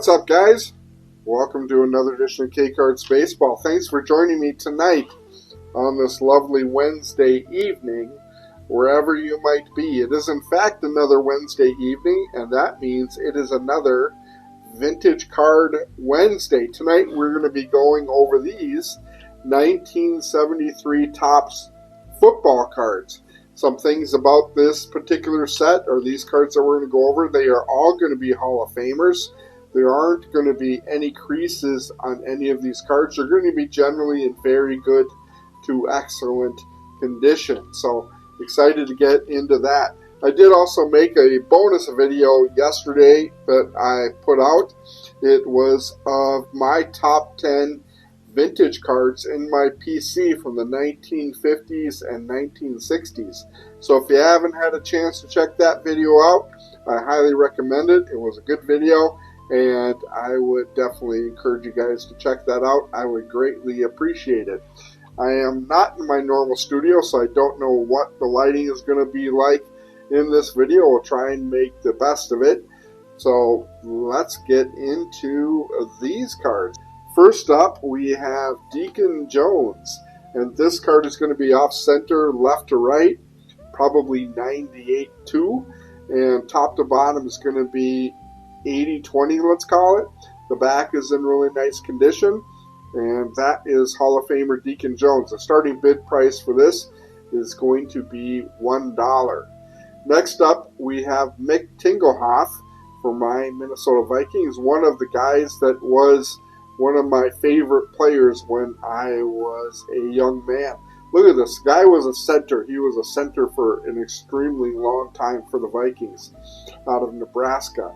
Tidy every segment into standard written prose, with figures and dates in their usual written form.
What's up, guys? Welcome to another edition of K-Cards Baseball. Thanks for joining me tonight on this lovely Wednesday evening, wherever you might be. It is in fact another Wednesday evening, and that means it is another Vintage Card Wednesday. Tonight we're going to be going over these 1973 Topps football cards. Some things about this particular set, or these cards that we're going to go over, they are all going to be Hall of Famers. There aren't going to be any creases on any of these cards. They're going to be generally in very good to excellent condition. So excited to get into that. I did also make a bonus video yesterday that I put out. It was of my top 10 vintage cards in my PC from the 1950s and 1960s. So if you haven't had a chance to check that video out, I highly recommend it. It was a good video, and I would definitely encourage you guys to check that out. I would greatly appreciate it. I am not in my normal studio, so I don't know what the lighting is going to be like in this video. We'll try and make the best of it. So let's get into these cards. First up, we have Deacon Jones, and this card is going to be off center, left to right, probably 98-2, and top to bottom is going to be 80-20, let's call it. The back is in really nice condition, and that is Hall of Famer Deacon Jones. The starting bid price for this is going to be $1. Next up, we have Tinglehoff for my Minnesota Vikings, one of the guys that was one of my favorite players when I was a young man. Look at this. Guy was a center. He was a center for an extremely long time for the Vikings out of Nebraska.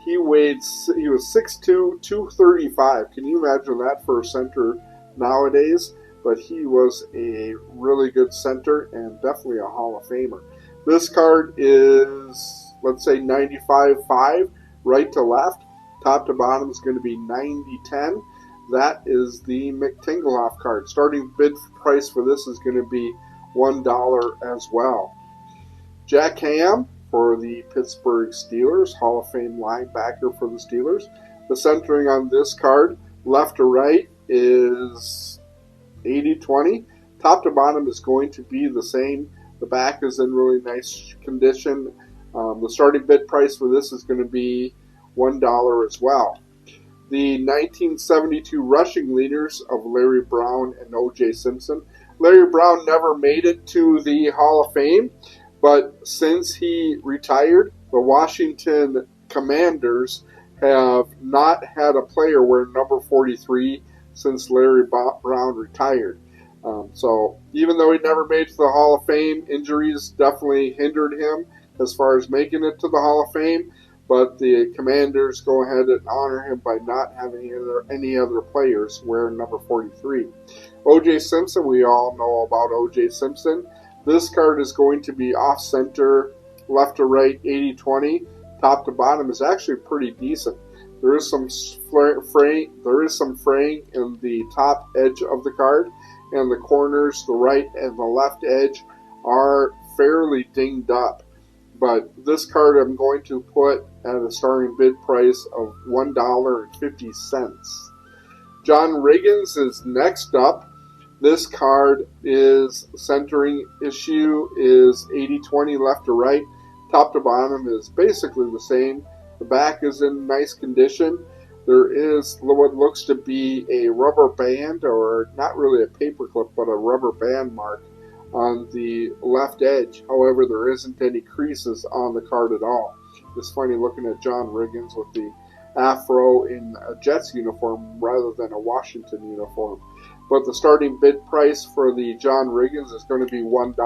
He was 6'2", 235. Can you imagine that for a center nowadays? But he was a really good center and definitely a Hall of Famer. This card is, let's say, 95-5, right to left. Top to bottom is going to be 90-10. That is the Tinglehoff card. Starting bid price for this is going to be $1 as well. Jack Ham for the Pittsburgh Steelers, Hall of Fame linebacker for the Steelers. The centering on this card, left to right, is 80-20. Top to bottom is going to be the same. The back is in really nice condition. The starting bid price for this is going to be $1 as well. The 1972 rushing leaders of Larry Brown and O.J. Simpson. Larry Brown never made it to the Hall of Fame, but since he retired, the Washington Commanders have not had a player wear number 43 since Larry Brown retired. So even though he never made it to the Hall of Fame, injuries definitely hindered him as far as making it to the Hall of Fame. But the Commanders go ahead and honor him by not having any other players wear number 43. O.J. Simpson, we all know about O.J. Simpson. This card is going to be off-center, left to right, 80-20. Top to bottom is actually pretty decent. There is some fraying in the top edge of the card, and the corners, the right and the left edge, are fairly dinged up. But this card I'm going to put at a starting bid price of $1.50. John Riggins is next up. This card is centering issue is 80-20 left to right. Top to bottom is basically the same. The back is in nice condition. There is what looks to be a rubber band, or not really a paper clip, but a rubber band mark on the left edge. However, there isn't any creases on the card at all. It's funny looking at John Riggins with the afro in a Jets uniform rather than a Washington uniform. But the starting bid price for the John Riggins is going to be $1.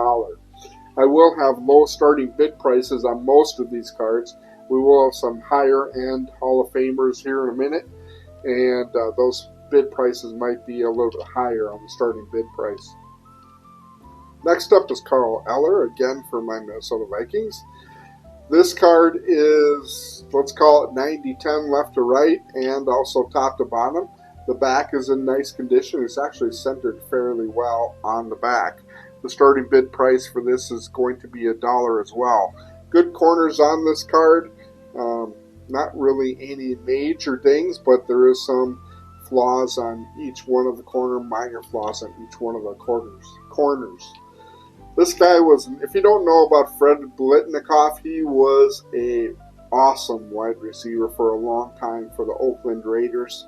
I will have low starting bid prices on most of these cards. We will have some higher end Hall of Famers here in a minute, and those bid prices might be a little bit higher on the starting bid price. Next up is Carl Eller, again for my Minnesota Vikings. This card is, let's call it 90-10 left to right, and also top to bottom. The back is in nice condition. It's actually centered fairly well on the back. The starting bid price for this is going to be $1 as well. Good corners on this card. Not really any major things, but there is some flaws on each one of the minor flaws on each one of the corners. This guy was, if you don't know about Fred Biletnikoff, he was a awesome wide receiver for a long time for the Oakland Raiders.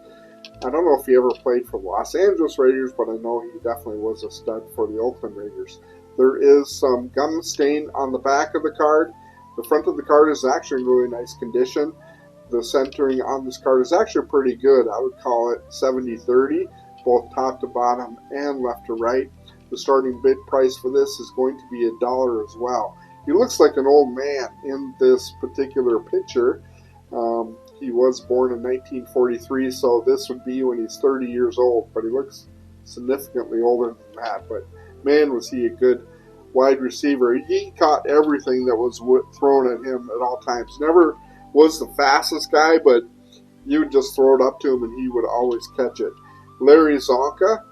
I don't know if he ever played for the Los Angeles Raiders, but I know he definitely was a stud for the Oakland Raiders. There is some gum stain on the back of the card. The front of the card is actually in really nice condition. The centering on this card is actually pretty good. I would call it 70-30, both top to bottom and left to right. The starting bid price for this is going to be $1 as well. He looks like an old man in this particular picture. He was born in 1943, so this would be when he's 30 years old, but he looks significantly older than that. But man, was he a good wide receiver. He caught everything that was thrown at him at all times. Never was the fastest guy, but you would just throw it up to him and he would always catch it. Larry Csonka,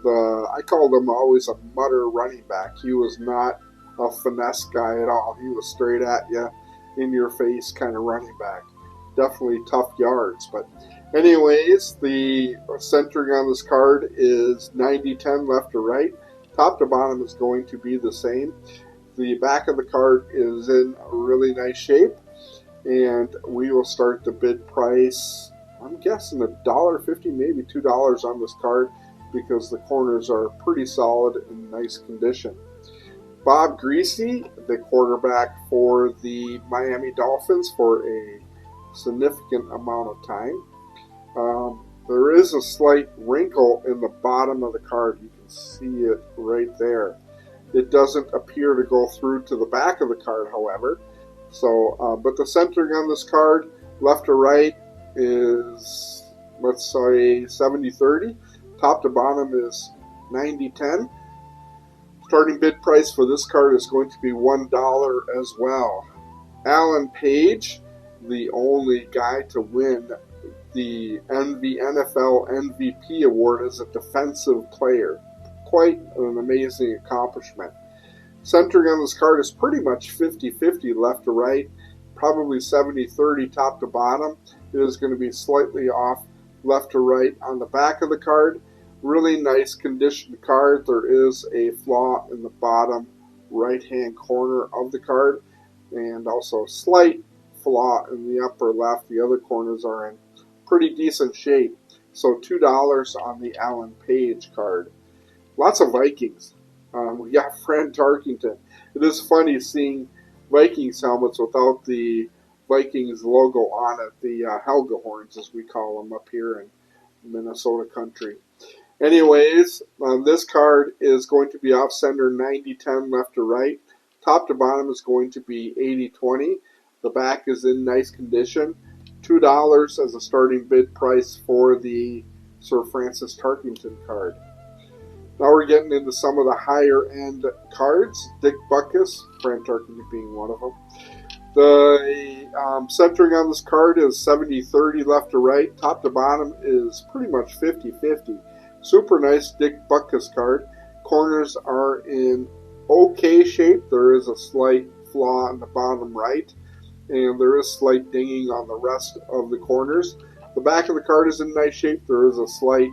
I called him always a mutter running back. He was not a finesse guy at all. He was straight at you, in your face kind of running back. Definitely tough yards. But anyways, the centering on this card is 90-10 left to right. Top to bottom is going to be the same. The back of the card is in really nice shape. And we will start the bid price, I'm guessing $1.50, maybe $2 on this card, because the corners are pretty solid and nice condition. Bob Griese, the quarterback for the Miami Dolphins for a significant amount of time. There is a slight wrinkle in the bottom of the card. You can see it right there. It doesn't appear to go through to the back of the card, however. So, but the centering on this card, left to right, is, let's say, 70-30. Top to bottom is 90-10. Starting bid price for this card is going to be $1 as well. Alan Page, the only guy to win the NFL MVP award as a defensive player. Quite an amazing accomplishment. Centering on this card is pretty much 50-50 left to right, probably 70-30 top to bottom. It is going to be slightly off left to right on the back of the card. Really nice conditioned card. There is a flaw in the bottom right-hand corner of the card, and also a slight flaw in the upper left. The other corners are in pretty decent shape. So $2 on the Alan Page card. Lots of Vikings. We got Fran Tarkenton. It is funny seeing Vikings helmets without the Vikings logo on it, the Helga horns as we call them up here in Minnesota country. Anyways, this card is going to be off center 90-10 left to right. Top to bottom is going to be 80-20. The back is in nice condition. $2 as a starting bid price for the Sir Francis Tarkenton card. Now we're getting into some of the higher end cards. Dick Butkus, Fran Tarkenton being one of them. The centering on this card is 70-30 left to right. Top to bottom is pretty much 50-50. Super nice Dick Butkus card. Corners are in okay shape. There is a slight flaw in the bottom right, and there is slight dinging on the rest of the corners. The back of the card is in nice shape. There is a slight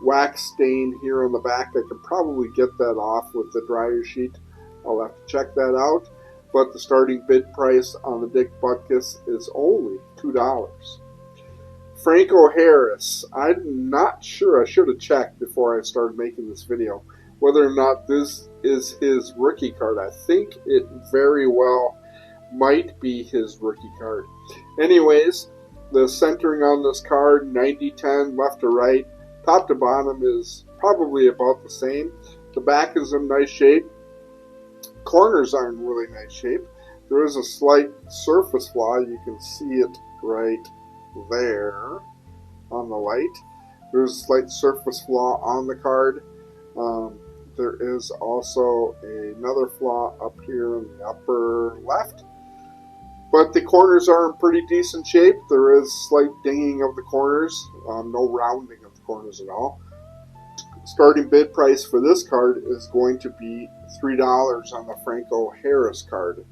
wax stain here on the back. I could probably get that off with the dryer sheet. I'll have to check that out. But the starting bid price on the Dick Butkus is only $2. Franco Harris. I'm not sure. I should have checked before I started making this video whether or not this is his rookie card. I think it very well might be his rookie card. Anyways, the centering on this card, 90-10 left to right. Top to bottom is probably about the same. The back is in nice shape. Corners are in really nice shape. There is a slight surface flaw. You can see it right there on the light. There's a slight surface flaw on the card. There is also another flaw up here in the upper left. But the corners are in pretty decent shape. There is slight dinging of the corners. No rounding of the corners at all. Starting bid price for this card is going to be $3 on the Franco Harris card.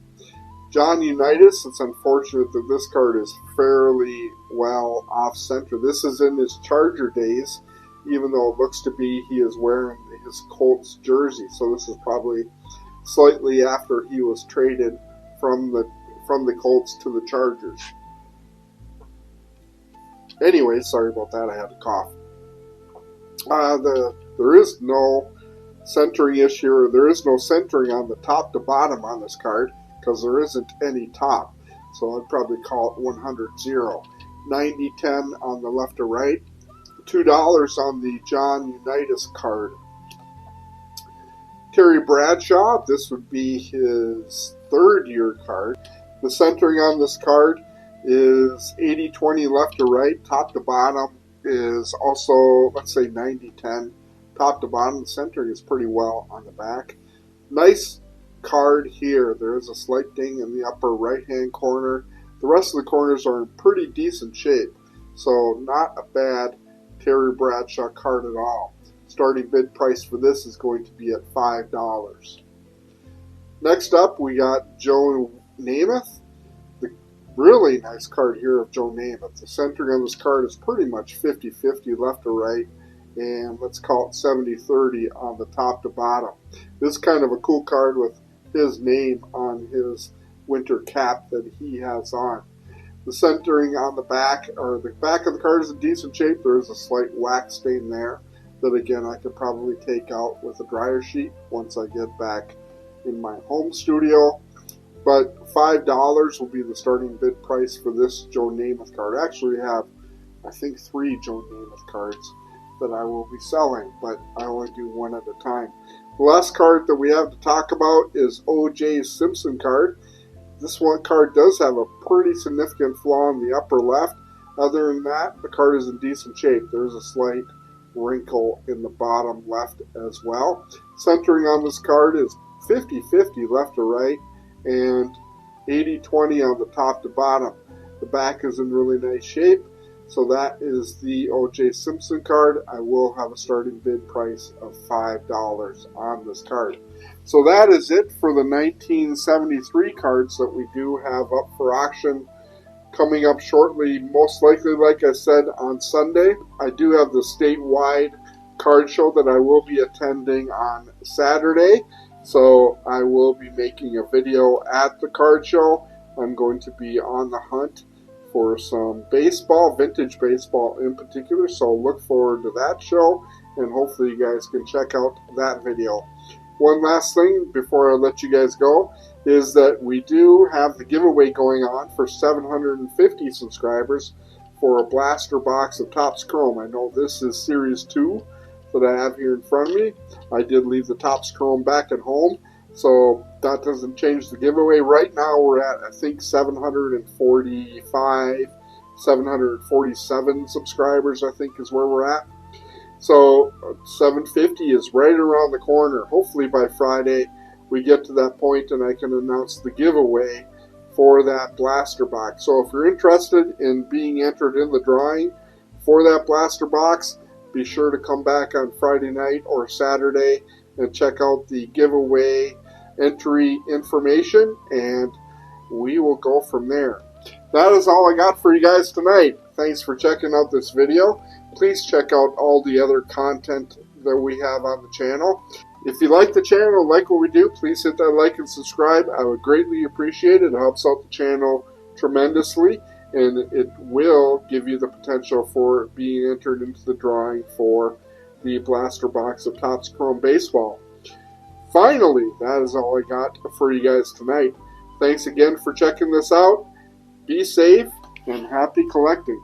John Unitas, it's unfortunate that this card is fairly well off-center. This is in his Charger days, even though it looks to be he is wearing his Colts jersey. So this is probably slightly after he was traded from the Colts to the Chargers. Anyway, sorry about that. I had to cough. There is no centering issue, or there is no centering on the top to bottom on this card because there isn't any top. So I'd probably call it 100-0. 90-10 on the left or right. $2 on the John Unitas card. Terry Bradshaw, this would be his third-year card. The centering on this card is 80-20 left to right. Top to bottom is also, let's say, 90-10. Top to bottom, the centering is pretty well on the back. Nice card here. There is a slight ding in the upper right-hand corner. The rest of the corners are in pretty decent shape, so not a bad Terry Bradshaw card at all. Starting bid price for this is going to be at $5. Next up, we got Joe Namath. The really nice card here of Joe Namath. The centering on this card is pretty much 50-50 left to right, and let's call it 70-30 on the top to bottom. This is kind of a cool card with his name on his winter cap that he has on. The centering on the back, or the back of the card, is in decent shape. There is a slight wax stain there that, again, I could probably take out with a dryer sheet once I get back in my home studio. But $5 will be the starting bid price for this Joe Namath card. I actually have, I think, 3 Joe Namath cards that I will be selling, but I only do one at a time. The last card that we have to talk about is O.J. Simpson card. This one card does have a pretty significant flaw in the upper left. Other than that, the card is in decent shape. There's a slight wrinkle in the bottom left as well. Centering on this card is 50-50 left to right and 80-20 on the top to bottom. The back is in really nice shape. So that is the O.J. Simpson card. I will have a starting bid price of $5 on this card. So that is it for the 1973 cards that we do have up for auction coming up shortly, most likely, like I said, on Sunday. I do have the statewide card show that I will be attending on Saturday. So I will be making a video at the card show. I'm going to be on the hunt for some baseball, vintage baseball in particular, so look forward to that show, and hopefully you guys can check out that video. One last thing before I let you guys go is that we do have the giveaway going on for 750 subscribers for a blaster box of Topps Chrome. I know this is Series 2 that I have here in front of me. I did leave the Topps Chrome back at home, so that doesn't change the giveaway. Right now we're at, I think, 745, 747 subscribers, I think, is where we're at. So 750 is right around the corner. Hopefully by Friday we get to that point and I can announce the giveaway for that blaster box. So if you're interested in being entered in the drawing for that blaster box, be sure to come back on Friday night or Saturday and check out the giveaway entry information, and we will go from there. That is all I got for you guys tonight. Thanks for checking out this video. Please check out all the other content that we have on the channel. If you like the channel, like what we do, please hit that like and subscribe. I would greatly appreciate it. It helps out the channel tremendously, and it will give you the potential for being entered into the drawing for the blaster box of Topps Chrome Baseball. Finally, that is all I got for you guys tonight. Thanks again for checking this out. Be safe and happy collecting.